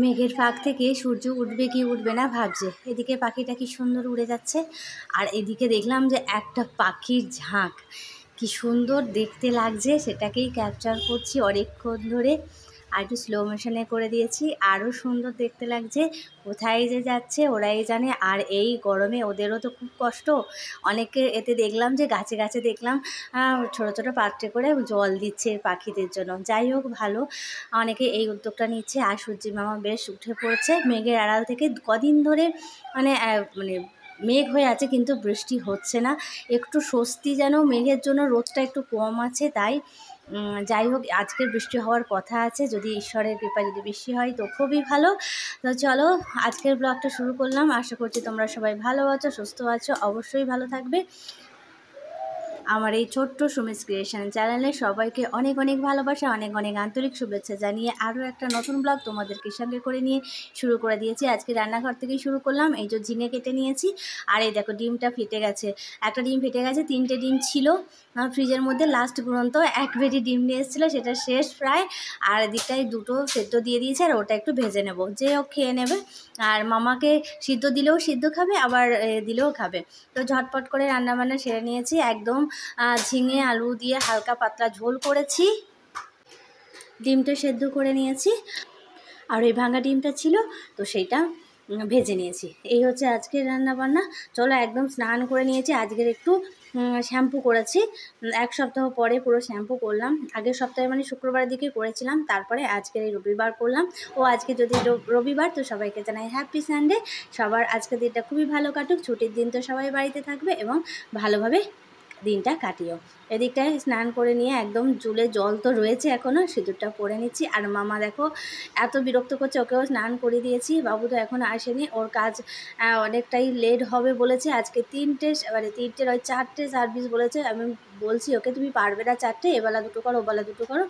মেঘের ফাঁক থেকে সূর্য উঠবে কি উঠবে না ভাবছে। এদিকে পাখিটা কি সুন্দর উড়ে যাচ্ছে, আর এদিকে দেখলাম যে একটা পাখির ঝাঁক কি সুন্দর দেখতে লাগছে, সেটাকেই ক্যাপচার করছি অনেকক্ষণ ধরে। আর একটু স্লো মোশনে করে দিয়েছি, আরও সুন্দর দেখতে লাগছে। কোথায় যে যাচ্ছে ওরাই জানে। আর এই গরমে ওদেরও তো খুব কষ্ট। অনেকে এতে দেখলাম যে গাছে গাছে দেখলাম ছোটো ছোটো পাত্রে করে জল দিচ্ছে পাখিদের জন্য। যাই হোক, ভালো, অনেকে এই উদ্যোগটা নিচ্ছে। আর সূর্যি মামা বেশ উঠে পড়ছে মেঘের আড়াল থেকে। কদিন ধরে মানে মেঘ হয়ে আছে কিন্তু বৃষ্টি হচ্ছে না। একটু স্বস্তি যেন মেঘের জন্য, রোদটা একটু কম আছে তাই। যাই হোক, আজকের বৃষ্টি হওয়ার কথা আছে, যদি ঈশ্বরের কৃপায় যদি বৃষ্টি হয় তো খুবই ভালো। তো চলো আজকের ব্লগটা শুরু করলাম। আশা করছি তোমরা সবাই ভালো আছো, সুস্থ আছো, অবশ্যই ভালো থাকবে। আমার এই ছোট্ট সুমিস ক্রিয়েশন চ্যানেলে সবাইকে অনেক অনেক ভালোবাসা, অনেক অনেক আন্তরিক শুভেচ্ছা জানিয়ে আরও একটা নতুন ব্লগ তোমাদেরকে সঙ্গে করে নিয়ে শুরু করে দিয়েছি। আজকে রান্নাঘর থেকেই শুরু করলাম। এই যে ঝিঙে কেটে নিয়েছি, আর এই দেখো ডিমটা ফেটে গেছে। একটা ডিম ফেটে গেছে, 3টে ডিম ছিল ফ্রিজের মধ্যে। লাস্ট পর্যন্ত এক বেটি ডিম নিয়ে এসেছিলো, সেটা শেষ প্রায়। আর এদিকটায় 2টো সেদ্ধ দিয়ে দিয়েছে, আর ওটা একটু ভেজে নেব, যে হোক খেয়ে নেবে। আর মামাকে সিদ্ধ দিলেও সিদ্ধ খাবে, আবার দিলেও খাবে। তো ঝটপট করে রান্নাবান্না সেরে নিয়েছি। একদম ঝিঙে আলু দিয়ে হালকা পাতলা ঝোল করেছি, ডিমটা সেদ্ধ করে নিয়েছি, আর ওই ভাঙা ডিমটা ছিল তো সেইটা ভেজে নিয়েছি। এই হচ্ছে আজকের রান্নাবান্না। চলো, একদম স্নান করে নিয়েছি। আজকের একটু শ্যাম্পু করেছি, 1 সপ্তাহ পরে পুরো শ্যাম্পু করলাম। আগের সপ্তাহে মানে শুক্রবারের দিকে করেছিলাম, তারপরে আজকের এই রবিবার করলাম। ও আজকে যদি রবিবার, তো সবাইকে জানাই হ্যাপি সানডে। সবার আজকের দিনটা খুবই ভালো কাটুক। ছুটির দিন তো সবাই বাড়িতে থাকবে এবং ভালোভাবে দিনটা কাটিও। এদিকটায় স্নান করে নিয়ে একদম চুলে জল তো রয়েছে এখনও, সিঁদুরটা পরে নিচ্ছি। আর মামা দেখো এত বিরক্ত করছে, ওকেও স্নান করে দিয়েছি। বাবু তো এখনও আসেনি, ওর কাজ অনেকটাই লেট হবে বলেছে। আজকে 3টে মানে 3টের ওই 4টে সার্ভিস বলেছে। আমি বলছি ওকে তুমি পারবে না 4টে, এবেলা 2টো করো, ওবেলা 2টো করো।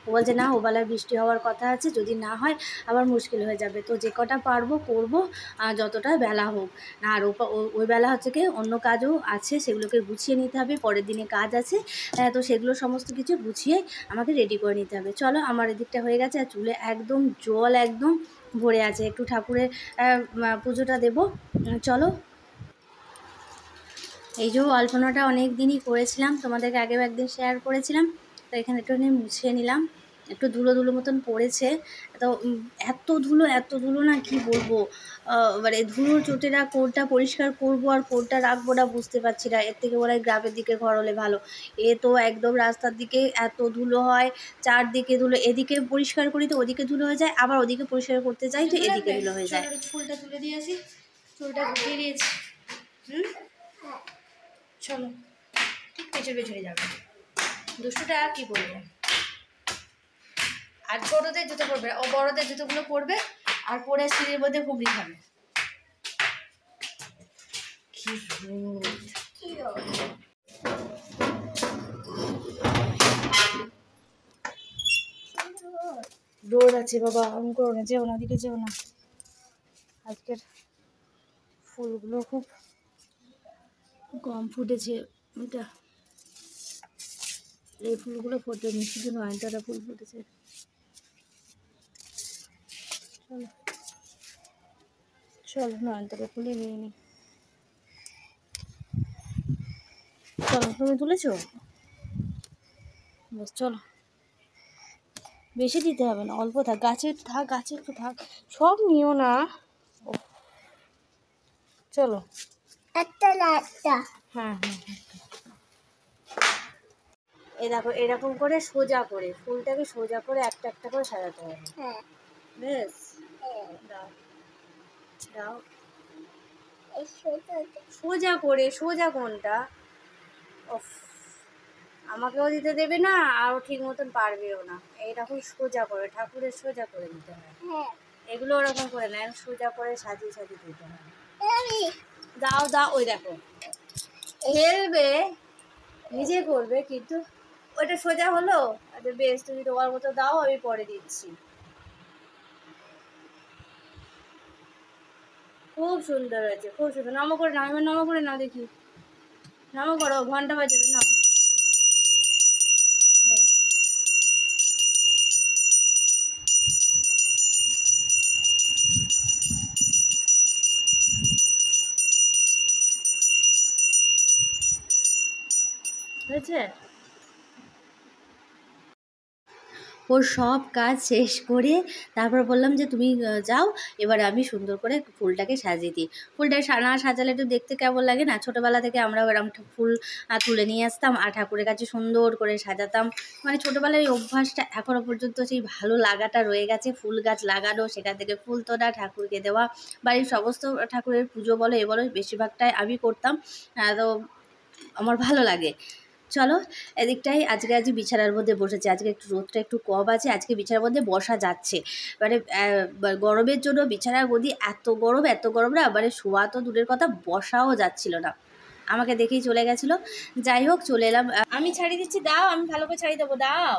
ও বলছে না, ওবেলায় বৃষ্টি হওয়ার কথা আছে, যদি না হয় আবার মুশকিল হয়ে যাবে। তো যে কটা পারবো করবো, যতটা বেলা হোক। আর ওই বেলা হচ্ছে কি অন্য কাজও আছে, সেগুলোকে গুছিয়ে নিতে হবে। পরের দিনে কাজ আছে, তো সেগুলো সমস্ত কিছু গুছিয়ে আমাকে রেডি করে নিতে হবে। চলো, আমার এদিকটা হয়ে গেছে। আর চুলে একদম জল একদম ভরে আছে, একটু ঠাকুরের পুজোটা দেব। চলো, এই যে আলপনাটা অনেক দিনই করেছিলাম, তোমাদেরকে আগেও একদিন শেয়ার করেছিলাম। তো এখানে একটু মুছিয়ে নিলাম, একটু ধুলো ধুলো মতন পড়েছে। তো এত ধুলো না, কি বলবো। মানে ধুলোর চোটেরা কোনটা পরিষ্কার করব আর কোনটা রাখবো না বুঝতে পারছি না। এর থেকে বলে গ্রামের দিকে ঘর হলে ভালো। এ তো একদম রাস্তার দিকে এত ধুলো হয়, চারদিকে ধুলো। এদিকে পরিষ্কার করি তো ওদিকে ধুলো হয়ে যায়, আবার ওদিকে পরিষ্কার করতে চাই তো এদিকে ধুলো হয়ে যায়। ফুলটা তুলে দিয়েছি, চুলটা গুটিয়ে দিয়েছি। চলো, ঠিক পেছনে পেছনে যাবে। দুষ্টুটা আর কি বলবো। আর ছোটদের জুতো পরবে, ও বড়দের জুতোগুলো পরবে, আর পরে সিঁড়ির মধ্যে ঘুগড়ি খাবে। কি রোদ আছে বাবা, আমি করো না, যেও না, দিকে যেও না। আজকের ফুলগুলো খুব কম ফুটেছে। এটা এই ফুলগুলো ফোটেনি, শুধু নয়নতারা ফুল ফুটেছে। চলো চলো, নয়নতারা ফুলই নিয়ে নিই। চলো, তুমি তুলেছো? বেশ, চলো, বেশি দিতে হবে না, অল্প থাক, গাছে থাক, গাছে একটু থাক, সব নিও না। চলো, একটা হ্যাঁ হ্যাঁ হ্যাঁ। এই দেখো, এরকম করে সোজা করে ফুলটাকে সোজা করে একটা একটা করে সাজাতে হবে। হ্যাঁ, বেশ, দাও দাও, সোজা করে। সোজা কোনটা? ওফ, আমাকেও দিতে দেবে না, আরও ঠিক মতন পারবেও না। এইরকম সোজা করে ঠাকুরের সোজা করে দিতে হয়। এগুলো ওরকম করে না, সোজা করে সাজিয়ে সাজিয়ে দিতে হয়। দাও দাও, ওই দেখো খেলবে, নিজে করবে, কিন্তু ওইটা সোজা হলো। আচ্ছা বেশ, তুমি তোমার মতো দাও, আমি পরে দিচ্ছি। খুব সুন্দর হয়েছে, খুব সুন্দর। নামো করে নাও, এবার নামো করে নাও, দেখি নামো করো, ঘন্টা বাজাবে নাও। হয়েছে? ওর সব কাজ শেষ করে তারপর বললাম যে তুমি যাও, এবার আমি সুন্দর করে ফুলটাকে সাজিয়ে দিই। ফুলটা না সাজালে একটু দেখতে কেমন লাগে না? ছোটোবেলা থেকে আমরাও এরকম ফুল তুলে নিয়ে আসতাম আর ঠাকুরের কাছে সুন্দর করে সাজাতাম। মানে ছোটোবেলার এই অভ্যাসটা এখনও পর্যন্ত সেই ভালো লাগাটা রয়ে গেছে। ফুল গাছ লাগানো, সেখান থেকে ফুল তোলা, ঠাকুরকে দেওয়া, বাড়ির সমস্ত ঠাকুরের পুজো বলো এ বলো বেশিরভাগটাই আমি করতাম। তো আমার ভালো লাগে। চলো এদিকটাই আজকে বিছানার মধ্যে বসেছি। আজকে একটু রোদটা একটু কম আছে, আজকে বিছানার মধ্যে বসা যাচ্ছে। মানে গরমের জন্য বিছানার গদি এত গরম না, মানে শোয়া তো দূরের কথা, বসাও যাচ্ছিল না। আমাকে দেখেই চলে গেছিলো। যাই হোক চলে এলাম। আমি ছাড়িয়ে দিচ্ছি, দাও, আমি ভালো করে ছাড়িয়ে দেবো, দাও।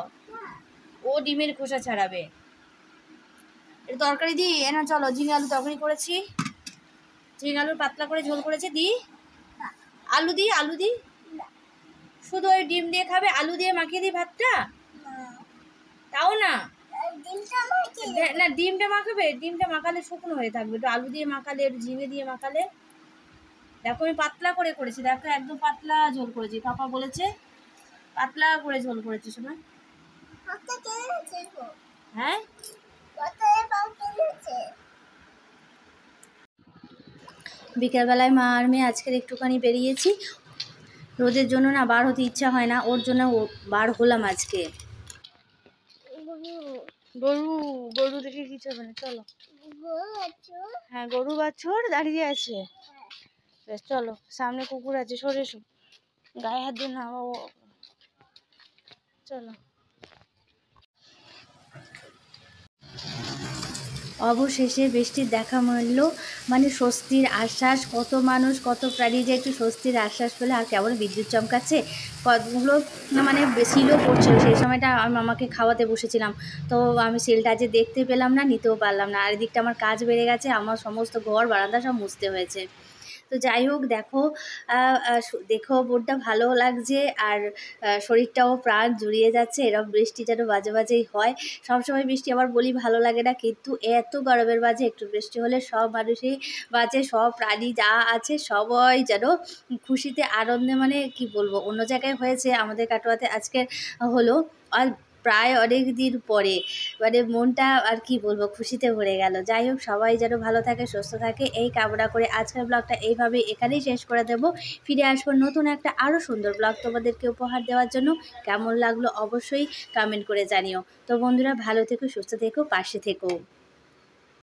ও ডিমের খোসা ছাড়াবে। এটা তরকারি দিই না, চলো ঝিঙে আলু তরকারি করেছি, ঝিঙে আলুর পাতলা করে ঝোল করেছি। দিই আলু দিই শুধু ওই ডিম দিয়ে খাবে? আলু দিয়ে মাখিয়ে দিই ভাতটা? তাও না, না ডিমটা মাখাবে, ডিমটা মাখালে শুকনো হয়ে থাকবে। একটু আলু দিয়ে মাখালে, একটু ঝিঙে দিয়ে মাখালে। দেখো আমি পাতলা করে করেছি, দেখো একদম পাতলা ঝোল করেছি। পাপা বলেছে পাতলা করে ঝোল করেছি। শোনা, হ্যাঁ বিকেলবেলায় মা আর মেয়ে আজকের একটুখানি বেরিয়েছি। রোদের জন্য না বার হতে ইচ্ছা হয় না, ওর জন্য বার হলাম আজকে। গরু দেখে কিছু হবে না, চলো। হ্যাঁ গরু বাছুর দাঁড়িয়ে আছে, বেশ চলো। সামনে কুকুর আছে, সরে এসো, গায়ে হাত দিয়ে না, চলো। অবশেষে বৃষ্টির দেখা মিলল, মানে স্বস্তির আশ্বাস। কত মানুষ কত প্রাণী যে একটু স্বস্তির আশ্বাস পেলে। আর কেমন বিদ্যুৎ চমকাচ্ছে, কতগুলো মানে সিলও পড়ছিল। সেই সময়টা আমি মামাকে খাওয়াতে বসেছিলাম, তো আমি সিলটা যে দেখতে পেলাম না, নিতেও পারলাম না। আর এদিকটা আমার কাজ বেড়ে গেছে, আমার সমস্ত ঘর বারান্দা সব মুছতে হয়েছে। তো যাই হোক দেখো বোনটা ভালো লাগছে, আর শরীরটাও প্রাণ জুড়িয়ে যাচ্ছে। এরকম বৃষ্টি যেন মাঝে মাঝেই হয়। সবসময় বৃষ্টি আবার বলি ভালো লাগে না, কিন্তু এত গরমের মাঝে একটু বৃষ্টি হলে সব মানুষই বাজে, সব প্রাণী যা আছে সবাই যেন খুশিতে আনন্দে, মানে কি বলবো, অন্য জায়গায় হয়েছে, আমাদের কাটোয়াতে আজকে হলো। আর প্রায় অনেক দিন পরে মানে মনটা আর কি বলবো খুশিতে ভরে গেল। যাই হোক সবাই যেন ভালো থাকে, সুস্থ থাকে, এই কামনা করে আজকের ব্লগটা এইভাবে এখানেই শেষ করে দেব। ফিরে আসবো নতুন একটা আরও সুন্দর ব্লগ তোমাদেরকে উপহার দেওয়ার জন্য। কেমন লাগলো অবশ্যই কমেন্ট করে জানিও। তো বন্ধুরা ভালো থেকো, সুস্থ থেকো, পাশে থেকো।